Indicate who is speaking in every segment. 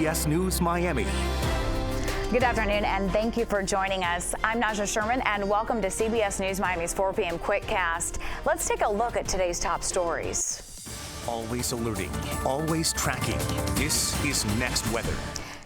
Speaker 1: CBS News Miami.
Speaker 2: Good afternoon, and thank you for joining us. I'm Naja Sherman, and welcome to CBS News Miami's 4 p.m. Quickcast. Let's take a look at today's top stories.
Speaker 1: Always alerting, always tracking. This is Next Weather.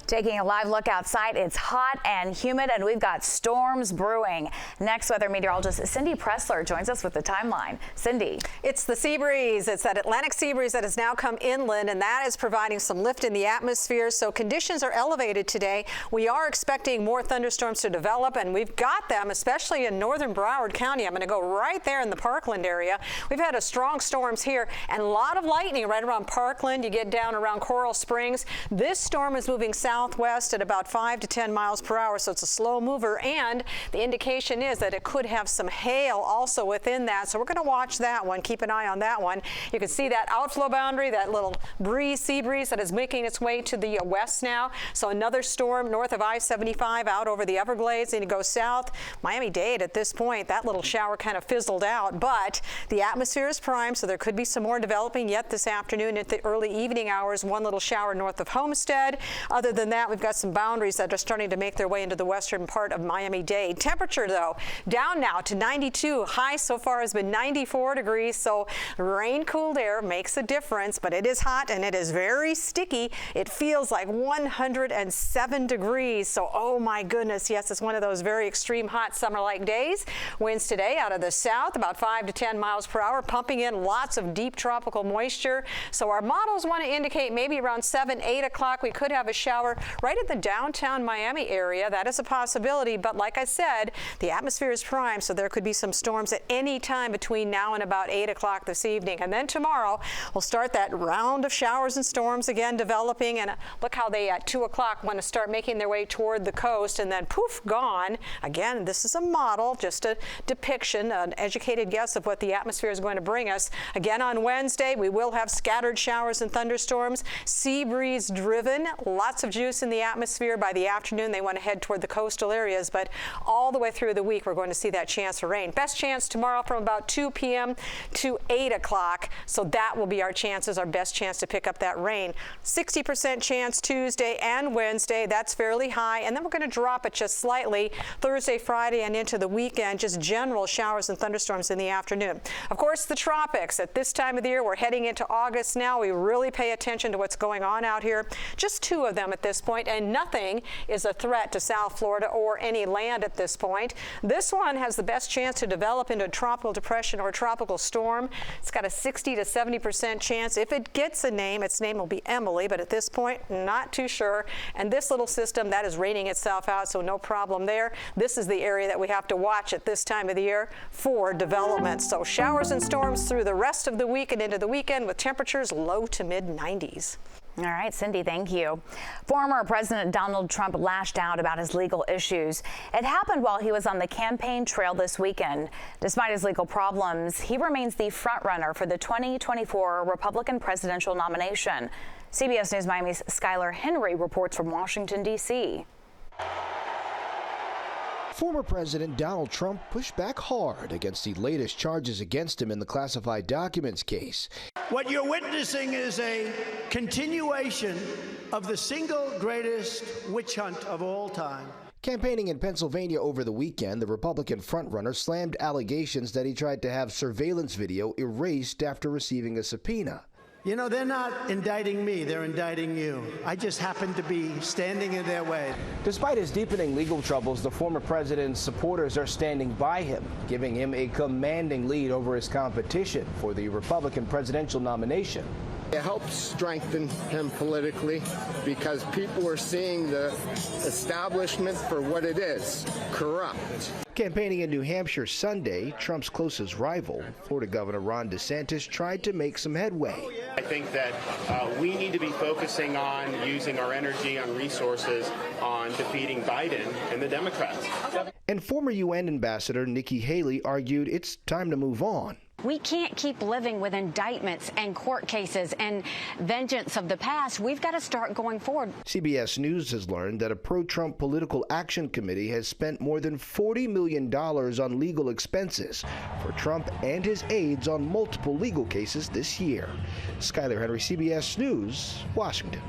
Speaker 2: Taking a live look outside, it's hot and humid, and we've got storms brewing. Next weather meteorologist Cindy Pressler joins us with the timeline. Cindy.
Speaker 3: It's the sea breeze. It's that Atlantic sea breeze that has now come inland, and that is providing some lift in the atmosphere. So conditions are elevated today. We are expecting more thunderstorms to develop, and we've got them, especially in northern Broward County. I'm going to go right there in the Parkland area. We've had a strong storms here and a lot of lightning right around Parkland. You get down around Coral Springs. This storm is moving southwest at about 5 to 10 miles per hour, so it's a slow mover, and the indication is that it could have some hail also within that, so we're going to watch that one. Keep an eye on that one. You can see that outflow boundary, that little breeze, sea breeze that is making its way to the west now. So another storm north of I-75 out over the Everglades, and it goes south. Miami-Dade at this point, that little shower kind of fizzled out, but the atmosphere is prime, so there could be some more developing yet this afternoon at the early evening hours. One little shower north of Homestead. Other than that, we've got some boundaries that are starting to make their way into the western part of Miami-Dade. Temperature, though, down now to 92. High so far has been 94 degrees, so rain-cooled air makes a difference, but it is hot and it is very sticky. It feels like 107 degrees, so oh my goodness, yes, it's one of those very extreme hot summer-like days. Winds today out of the south, about 5 to 10 miles per hour, pumping in lots of deep tropical moisture. So our models want to indicate maybe around 7, 8 o'clock we could have a shower right at the downtown Miami area. That is a possibility, but like I said, the atmosphere is prime, so there could be some storms at any time between now and about 8 o'clock this evening. And then tomorrow, we'll start that round of showers and storms again developing, and look how they at 2 o'clock want to start making their way toward the coast, and then poof, gone. Again, this is a model, just a depiction, an educated guess of what the atmosphere is going to bring us. Again, on Wednesday, we will have scattered showers and thunderstorms, sea breeze driven, lots of juice in the atmosphere. By the afternoon, they want to head toward the coastal areas, but all the way through the week, we're going to see that chance for rain. Best chance tomorrow from about 2 p.m. to 8 o'clock, so that will be our chances, our best chance to pick up that rain. 60% chance Tuesday and Wednesday, that's fairly high, and then we're going to drop it just slightly Thursday, Friday, and into the weekend, just general showers and thunderstorms in the afternoon. Of course, the tropics. At this time of the year, we're heading into August now. We really pay attention to what's going on out here. Just 2 of them at this point, and nothing is a threat to South Florida or any land at this point. This one has the best chance to develop into a tropical depression or a tropical storm. It's got a 60 to 70% chance. If it gets a name, its name will be Emily, but at this point, not too sure. And this little system, that is raining itself out, so no problem there. This is the area that we have to watch at this time of the year for development. So showers and storms through the rest of the week and into the weekend with temperatures low to mid 90s.
Speaker 2: All right, Cindy, thank you. Former President Donald Trump lashed out about his legal issues. It happened while he was on the campaign trail this weekend. Despite his legal problems, he remains the frontrunner for the 2024 Republican presidential nomination. CBS News Miami's Skylar Henry reports from Washington, D.C.
Speaker 4: Former President Donald Trump pushed back hard against the latest charges against him in the classified documents case.
Speaker 5: What you're witnessing is a continuation of the single greatest witch hunt of all time.
Speaker 4: Campaigning in Pennsylvania over the weekend, the Republican frontrunner slammed allegations that he tried to have surveillance video erased after receiving a subpoena.
Speaker 5: You know, they're not indicting me, they're indicting you. I just happen to be standing in their way.
Speaker 6: Despite his deepening legal troubles, the former president's supporters are standing by him, giving him a commanding lead over his competition for the Republican presidential nomination.
Speaker 7: It helps strengthen him politically because people are seeing the establishment for what it is, corrupt.
Speaker 4: Campaigning in New Hampshire Sunday, Trump's closest rival, Florida Governor Ron DeSantis, tried to make some headway.
Speaker 8: I think that we need to be focusing on using our energy and resources on defeating Biden and the Democrats.
Speaker 4: And former UN Ambassador Nikki Haley argued it's time to move on.
Speaker 9: We can't keep living with indictments and court cases and vengeance of the past. We've got to start going forward.
Speaker 4: CBS News has learned that a pro-Trump political action committee has spent more than $40 million on legal expenses for Trump and his aides on multiple legal cases this year. Skylar Henry, CBS News, Washington.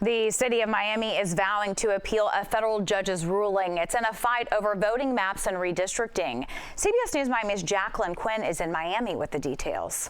Speaker 2: The city of Miami is vowing to appeal a federal judge's ruling. It's in a fight over voting maps and redistricting. CBS News Miami's Jacqueline Quinn is in Miami with the details.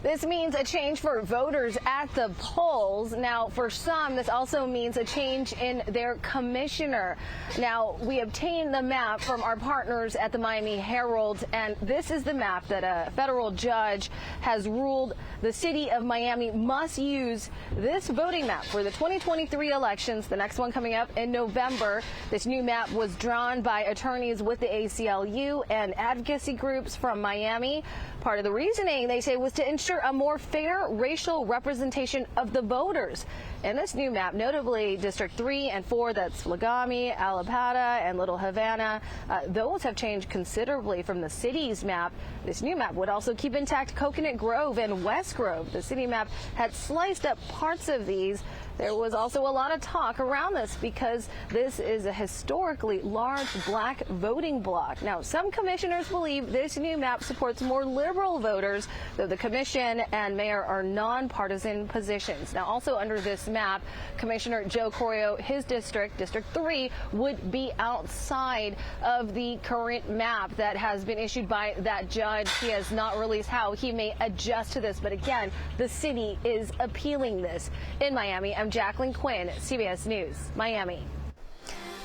Speaker 10: This means a change for voters at the polls. Now, for some, this also means a change in their commissioner. Now, we obtained the map from our partners at the Miami Herald, and this is the map that a federal judge has ruled the city of Miami must use this voting map for the 2023 elections, the next one coming up in November. This new map was drawn by attorneys with the ACLU and advocacy groups from Miami. Part of the reasoning, they say, was to ensure a more fair racial representation of the voters. In this new map, notably District 3 and 4, that's Flagami, Alapata, and Little Havana, those have changed considerably from the city's map. This new map would also keep intact Coconut Grove and West Grove. The city map had sliced up parts of these. There was also a lot of talk around this because this is a historically large black voting bloc. Now, some commissioners believe this new map supports more liberal voters, though the commission and mayor are nonpartisan positions. Now, also under this map, Commissioner Joe Corio, his district, District 3, would be outside of the current map that has been issued by that judge. He has not released how he may adjust to this, but again, the city is appealing this. In Miami, I'm Jacqueline Quinn, CBS News, Miami.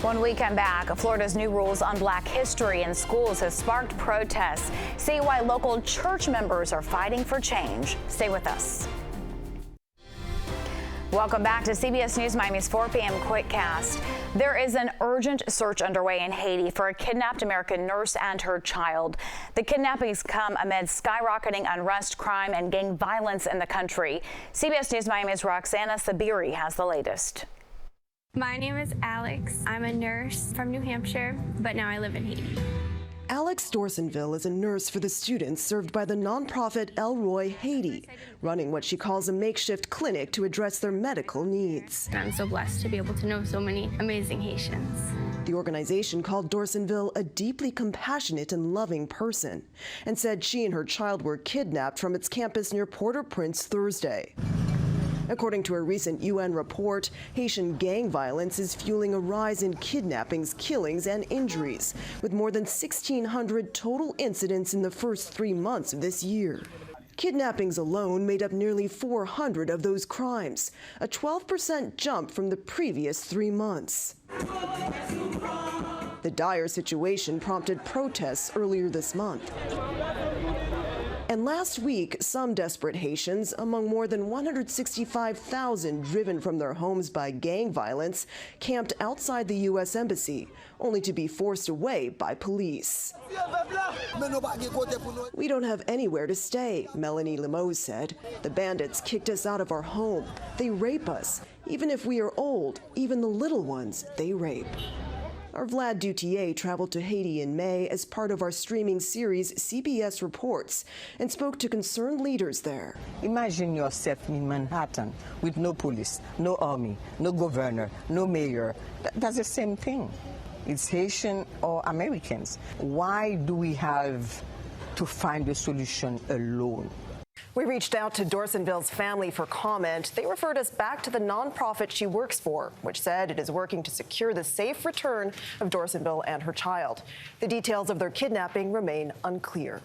Speaker 2: When we come back, Florida's new rules on Black history in schools has sparked protests. See why local church members are fighting for change. Stay with us. Welcome back to CBS News Miami's 4 p.m. Quickcast. There is an urgent search underway in Haiti for a kidnapped American nurse and her child. The kidnappings come amid skyrocketing unrest, crime, and gang violence in the country. CBS News Miami's Roxana Sabiri has the latest.
Speaker 11: My name is Alex. I'm a nurse from New Hampshire, but now I live in Haiti.
Speaker 12: Alex Dorsonville is a nurse for the students served by the nonprofit El Roy Haiti, running what she calls a makeshift clinic to address their medical needs.
Speaker 11: I'm so blessed to be able to know so many amazing Haitians.
Speaker 12: The organization called Dorsonville a deeply compassionate and loving person and said she and her child were kidnapped from its campus near Port-au-Prince Thursday. According to a recent UN report, Haitian gang violence is fueling a rise in kidnappings, killings, and injuries, with more than 1,600 total incidents in the first 3 months of this year. Kidnappings alone made up nearly 400 of those crimes, a 12% jump from the previous 3 months. The dire situation prompted protests earlier this month. And last week, some desperate Haitians, among more than 165,000 driven from their homes by gang violence, camped outside the U.S. Embassy, only to be forced away by police. We don't have anywhere to stay, Melanie Limoes said. The bandits kicked us out of our home. They rape us. Even if we are old, even the little ones, they rape. Our Vlad Dutier traveled to Haiti in May as part of our streaming series CBS Reports and spoke to concerned leaders there.
Speaker 13: Imagine yourself in Manhattan with no police, no army, no governor, no mayor. That's the same thing. It's Haitian or Americans. Why do we have to find a solution alone?
Speaker 12: We reached out to Dorsonville's family for comment. They referred us back to the nonprofit she works for, which said it is working to secure the safe return of Dorsonville and her child. The details of their kidnapping remain unclear.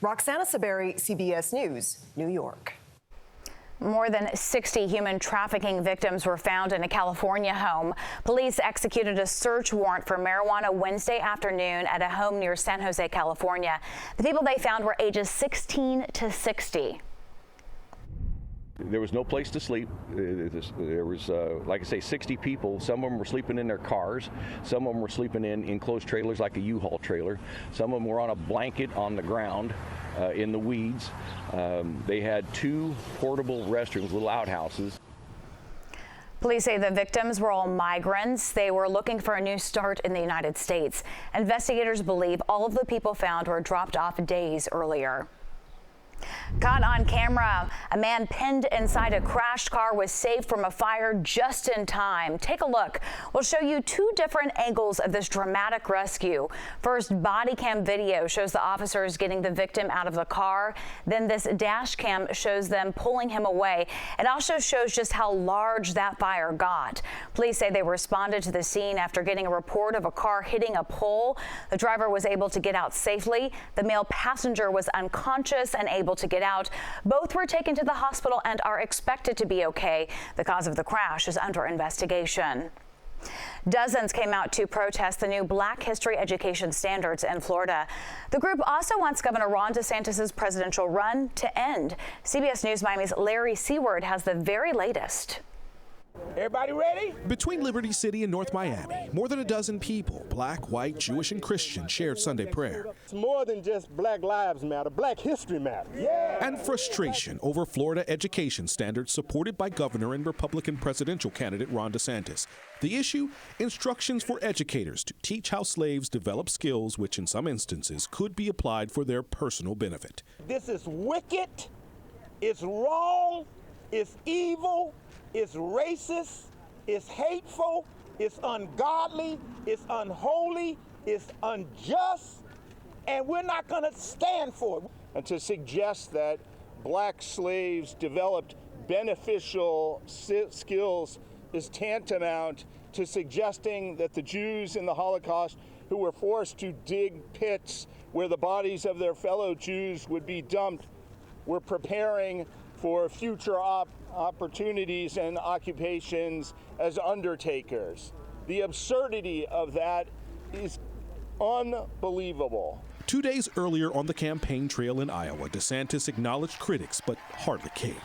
Speaker 12: Roxana Saberi, CBS News, New York.
Speaker 2: More than 60 human trafficking victims were found in a California home. Police executed a search warrant for marijuana Wednesday afternoon at a home near San Jose, California. The people they found were ages 16 to 60.
Speaker 14: There was no place to sleep. There was, like I say, 60 people. Some of them were sleeping in their cars. Some of them were sleeping in enclosed trailers like a U-Haul trailer. Some of them were on a blanket on the ground in the weeds. They had 2 portable restrooms, little outhouses.
Speaker 2: Police say the victims were all migrants. They were looking for a new start in the United States. Investigators believe all of the people found were dropped off days earlier. Caught on camera, a man pinned inside a crashed car was saved from a fire just in time. Take a look. We'll show you two different angles of this dramatic rescue. First, body cam video shows the officers getting the victim out of the car. Then this dash cam shows them pulling him away. It also shows just how large that fire got. Police say they responded to the scene after getting a report of a car hitting a pole. The driver was able to get out safely. The male passenger was unconscious and able to get out. Both were taken to the hospital and are expected to be okay. The cause of the crash is under investigation. Dozens came out to protest the new Black History education standards in Florida. The group also wants Governor Ron DeSantis' presidential run to end. CBS News Miami's Larry Seward has the very latest.
Speaker 15: Everybody ready? Between Liberty City and North Miami, more than a dozen people, black, white, Jewish, and Christian, shared Sunday prayer.
Speaker 16: It's more than just Black Lives Matter, Black History Matters. Yeah.
Speaker 15: And frustration over Florida education standards supported by Governor and Republican presidential candidate Ron DeSantis. The issue? Instructions for educators to teach how slaves develop skills which in some instances could be applied for their personal benefit.
Speaker 16: This is wicked, it's wrong, it's evil, it's racist, it's hateful, it's ungodly, it's unholy, it's unjust, and we're not going to stand for it.
Speaker 17: And to suggest that black slaves developed beneficial skills is tantamount to suggesting that the Jews in the Holocaust who were forced to dig pits where the bodies of their fellow Jews would be dumped were preparing for future opportunities and occupations as undertakers. The absurdity of that is unbelievable.
Speaker 15: 2 days earlier on the campaign trail in Iowa, DeSantis acknowledged critics but hardly caved.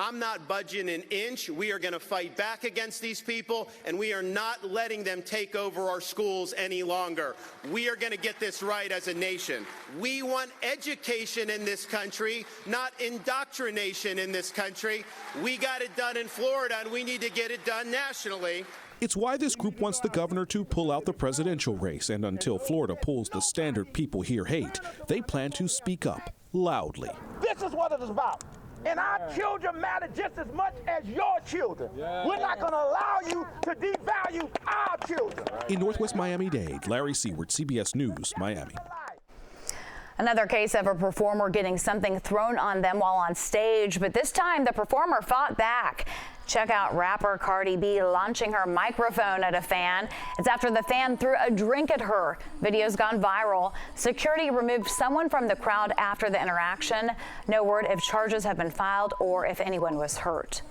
Speaker 8: I'm not budging an inch. We are going to fight back against these people, and we are not letting them take over our schools any longer. We are going to get this right as a nation. We want education in this country, not indoctrination in this country. We got it done in Florida, and we need to get it done nationally.
Speaker 15: It's why this group wants the governor to pull out the presidential race, and until Florida pulls the standard people here hate, they plan to speak up loudly.
Speaker 16: This is what it is about. And our children matter just as much as your children. We're not going to allow you to devalue our children.
Speaker 15: In Northwest Miami-Dade, Larry Seward, CBS News, Miami.
Speaker 2: Another case of a performer getting something thrown on them while on stage, but this time the performer fought back. Check out rapper Cardi B launching her microphone at a fan. It's after the fan threw a drink at her. Video's gone viral. Security removed someone from the crowd after the interaction. No word if charges have been filed or if anyone was hurt.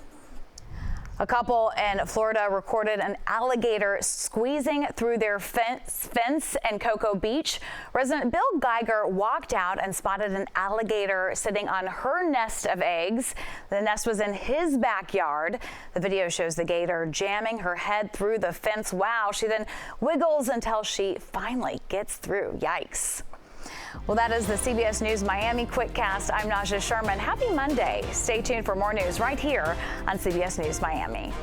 Speaker 2: A couple in Florida recorded an alligator squeezing through their fence in Cocoa Beach. Resident Bill Geiger walked out and spotted an alligator sitting on her nest of eggs. The nest was in his backyard. The video shows the gator jamming her head through the fence. Wow, she then wiggles until she finally gets through. Yikes. Well, that is the CBS News Miami Quickcast. I'm Naja Sherman. Happy Monday. Stay tuned for more news right here on CBS News Miami.